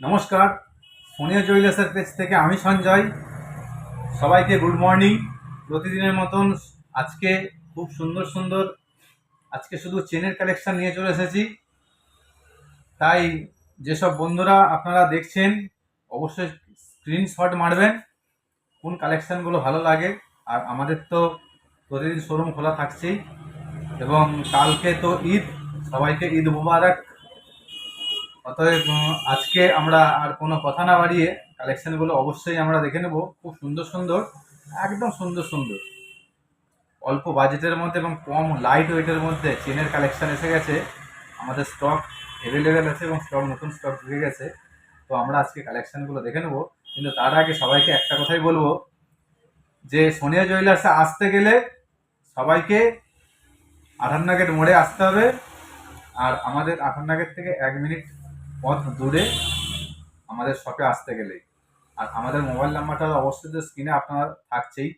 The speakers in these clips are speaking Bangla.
নমস্কার, সোনিয়া জুয়েলার্সের পেজ থেকে আমি সঞ্জয়। সবাইকে গুড মর্নিং। প্রতিদিনের মতন আজকে খুব সুন্দর সুন্দর আজকে শুধু চেনের কালেকশন নিয়ে চলে এসেছি। তাই যেসব বন্ধুরা আপনারা দেখছেন অবশ্যই স্ক্রিনশট মারবেন কোন কালেকশানগুলো ভালো লাগে। আর আমাদের তো প্রতিদিন শোরুম খোলা থাকছেই, এবং কালকে তো ঈদ, সবাইকে ঈদ মুবারক। অতএব আজকে আমরা আর কোনো কথা না বাড়িয়ে কালেকশানগুলো অবশ্যই আমরা দেখে নেব। খুব সুন্দর সুন্দর, একদম সুন্দর সুন্দর অল্প বাজেটের মধ্যে এবং কম লাইট ওয়েটের মধ্যে চেনের কালেকশান এসে গেছে। আমাদের স্টক অ্যাভেলেবেল আছে এবং নতুন স্টক ঢুকে গেছে। তো আমরা আজকে কালেকশানগুলো দেখে নেব, কিন্তু তার আগে সবাইকে একটা কথাই বলবো যে সোনিয়া জুয়েলার্সে আসতে গেলে সবাইকে 58 গেট মোড়ে আসতে হবে। আর আমাদের 58 গেট থেকে 1 মিনিট পথ দূরে আমাদের শপে আসতে গেলেই। আর আমাদের মোবাইল নাম্বারটা অবশ্যই তো স্ক্রিনে আপনার থাকছেই,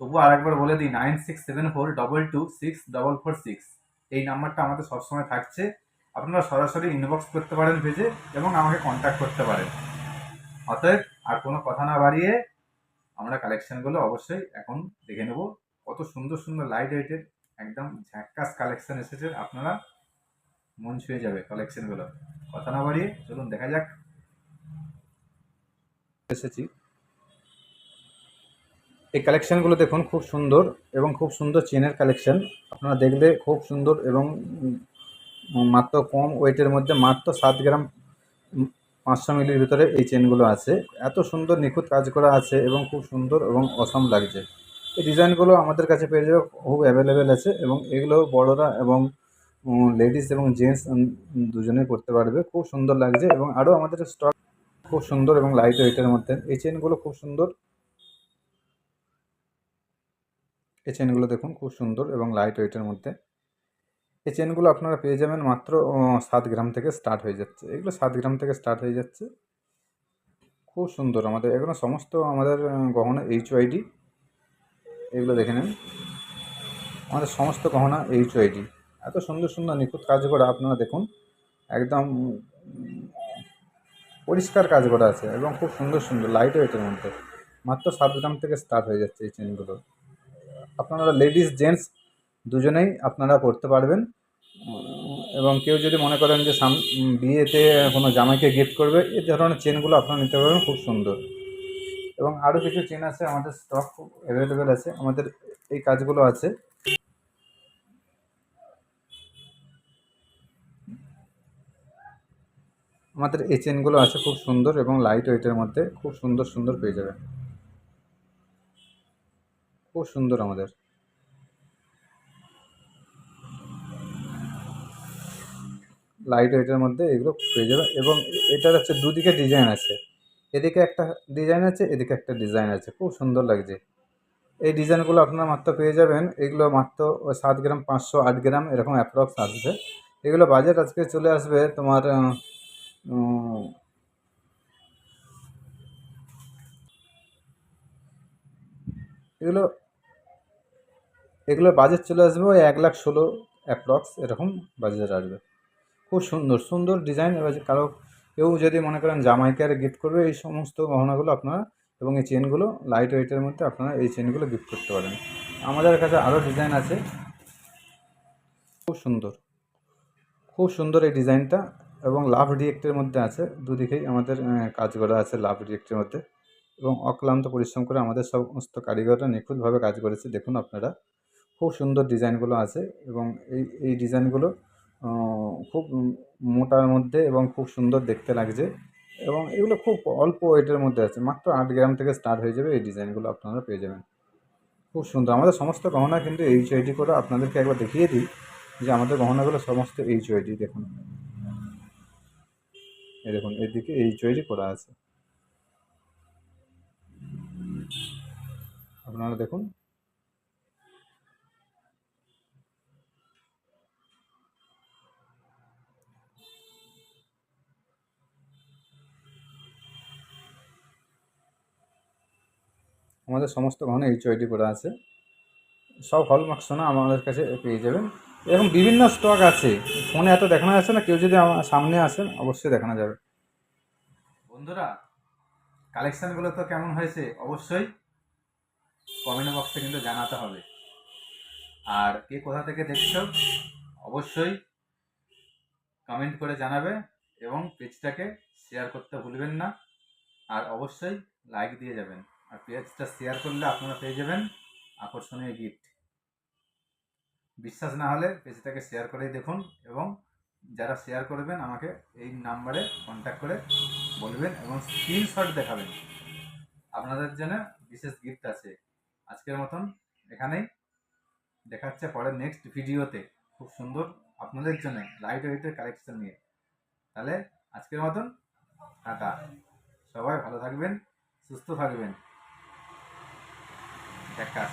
তবু আরেকবার বলে দিই, 9674226446। এই নাম্বারটা আমাদের সবসময় থাকছে। আপনারা সরাসরি ইনবক্স করতে পারেন পেজে এবং আমাকে কন্ট্যাক্ট করতে পারেন। অতএব আর কোনো কথা না বাড়িয়ে আমরা কালেকশানগুলো অবশ্যই এখন দেখে নেব। কত সুন্দর সুন্দর লাইট ওয়েটের একদম ঝাক্কাস কালেকশান এসেছে, আপনারা মন ছুঁয়ে যাবে কালেকশানগুলো। কথা না বাড়িয়ে চলুন দেখা যাক। এসেছি, এই কালেকশানগুলো দেখুন, খুব সুন্দর এবং খুব সুন্দর চেনের কালেকশান। আপনারা দেখলে খুব সুন্দর এবং মাত্র কম ওয়েটের মধ্যে মাত্র 7 গ্রাম 500 মিলির ভিতরে এই চেনগুলো আছে। এত সুন্দর নিখুঁত কাজ করা আছে এবং খুব সুন্দর এবং অসম লাগছে। এই ডিজাইনগুলো আমাদের কাছে পেয়ে যাবে, খুব অ্যাভেলেবেল আছে এবং এগুলো বড়রা এবং লেডিস এবং জেন্টস দুজনেই করতে পারবে। খুব সুন্দর লাগছে এবং আরও আমাদের স্টক খুব সুন্দর এবং লাইট ওয়েটের মধ্যে। এই চেনগুলো খুব সুন্দর, এই চেনগুলো দেখুন খুব সুন্দর এবং লাইট ওয়েটের মধ্যে। এই চেনগুলো আপনারা পেয়ে যাবেন মাত্র 7 গ্রাম থেকে স্টার্ট হয়ে যাচ্ছে। এগুলো 7 গ্রাম থেকে স্টার্ট হয়ে যাচ্ছে। খুব সুন্দর আমাদের এগুলো সমস্ত আমাদের গহনা HYD। এগুলো দেখে নেন, আমাদের সমস্ত গহনা HYD। এত সুন্দর সুন্দর নিখুঁত কাজ করা, আপনারা দেখুন একদম পরিষ্কার কাজ করা আছে এবং খুব সুন্দর সুন্দর লাইট ওয়েটের মধ্যে। মাত্র 7 গ্রাম থেকে স্টার্ট হয়ে যাচ্ছে এই চেনগুলো। আপনারা লেডিস জেন্টস দুজনেই আপনারা করতে পারবেন। এবং কেউ যদি মনে করেন যে বিয়েতে কোনো জামাইকে গিফট করবে, এই ধরনের চেনগুলো আপনারা নিতে পারবেন, খুব সুন্দর। এবং আরও কিছু চেন আছে, আমাদের স্টক খুব অ্যাভেলেবেল আছে। আমাদের এই কাজগুলো আছে, আমাদের এই চেনগুলো আছে খুব সুন্দর এবং লাইট ওয়েটের মধ্যে। খুব সুন্দর সুন্দর পেয়ে যাবেন, খুব সুন্দর আমাদের লাইট ওয়েটের মধ্যে এগুলো পেয়ে যাবেন। এবং এটার হচ্ছে দুদিকে ডিজাইন আছে, এদিকে একটা ডিজাইন আছে, এদিকে একটা ডিজাইন আছে, খুব সুন্দর লাগছে। এই ডিজাইনগুলো আপনারা মাত্র পেয়ে যাবেন, এগুলো মাত্র 7 গ্রাম 500 8 গ্রাম এরকম অ্যাপ্রক্স আসবে। এগুলো বাজেট আজকে চলে আসবে তোমার এগুলো এগুলোর বাজেট চলে আসবে ওই 1,16,000 অ্যাপ্রক্স এরকম বাজেট আসবে। খুব সুন্দর সুন্দর ডিজাইন। এবার কারো কেউ যদি মনে করেন জামাইকে আর গিফট করবে, এই সমস্ত গহনাগুলো আপনারা এবং এই চেনগুলো লাইট ওয়েটের মধ্যে আপনারা এই চেনগুলো গিফট করতে পারেন। আমাদের কাছে আরও ডিজাইন আছে, খুব সুন্দর খুব সুন্দর এই ডিজাইনটা। এবং লাভ রিয়েক্টের মধ্যে আছে, দুদিকেই আমাদের কাজ করা আছে লাভ রিয়েক্টের মধ্যে। এবং অক্লান্ত পরিশ্রম করে আমাদের সমস্ত কারিগররা নিখুঁতভাবে কাজ করেছে, দেখুন আপনারা। খুব সুন্দর ডিজাইনগুলো আছে এবং এই ডিজাইনগুলো খুব মোটার মধ্যে এবং খুব সুন্দর দেখতে লাগছে। এবং এগুলো খুব অল্প ওয়েটের মধ্যে আছে, মাত্র 8 গ্রাম থেকে স্টার্ট হয়ে যাবে। এই ডিজাইনগুলো আপনারা পেয়ে যাবেন, খুব সুন্দর। আমাদের সমস্ত গহনা কিন্তু HYD করে। আপনাদেরকে একবার দেখিয়ে দিই যে আমাদের গহনাগুলো সমস্ত HYD। দেখুন, এই দেখুন এদিকে HYD করা আছে, আপনারা দেখুন। আমাদের সমস্ত গহনা HYD করা আছে, সব হলমার্ক সোনা আমাদের কাছে পেয়ে যাবেন। এরকম বিভিন্ন স্টক আছে, ফোনে এত দেখানো যাচ্ছে না, কেউ যদি আমার সামনে আসেন অবশ্যই দেখানো যাবে। বন্ধুরা, কালেকশানগুলো তো কেমন হয়েছে অবশ্যই কমেন্ট বক্সে কিন্তু জানাতে হবে। আর কে কোথা থেকে দেখছো অবশ্যই কমেন্ট করে জানাবে এবং পেজটাকে শেয়ার করতে ভুলবেন না। আর অবশ্যই লাইক দিয়ে যাবেন। আর পেজটা শেয়ার করলে আপনারা পেয়ে যাবেন আকর্ষণীয় গিফট। বিশ্বাস না হলে পেজটাকে শেয়ার করেই দেখুন, এবং যারা শেয়ার করবেন আমাকে এই নাম্বারে কন্ট্যাক্ট করে বলবেন এবং স্ক্রিনশট দেখাবেন। আপনাদের জন্য বিশেষ গিফট আছে। আজকের মতন এখানেই, দেখা হচ্ছে পরের নেক্সট ভিডিওতে খুব সুন্দর আপনাদের জন্য লাইট ওয়েটের কালেকশন নিয়ে। তাহলে আজকের মতন টাটা। সবাই ভালো থাকবেন, সুস্থ থাকবেন। দেখা।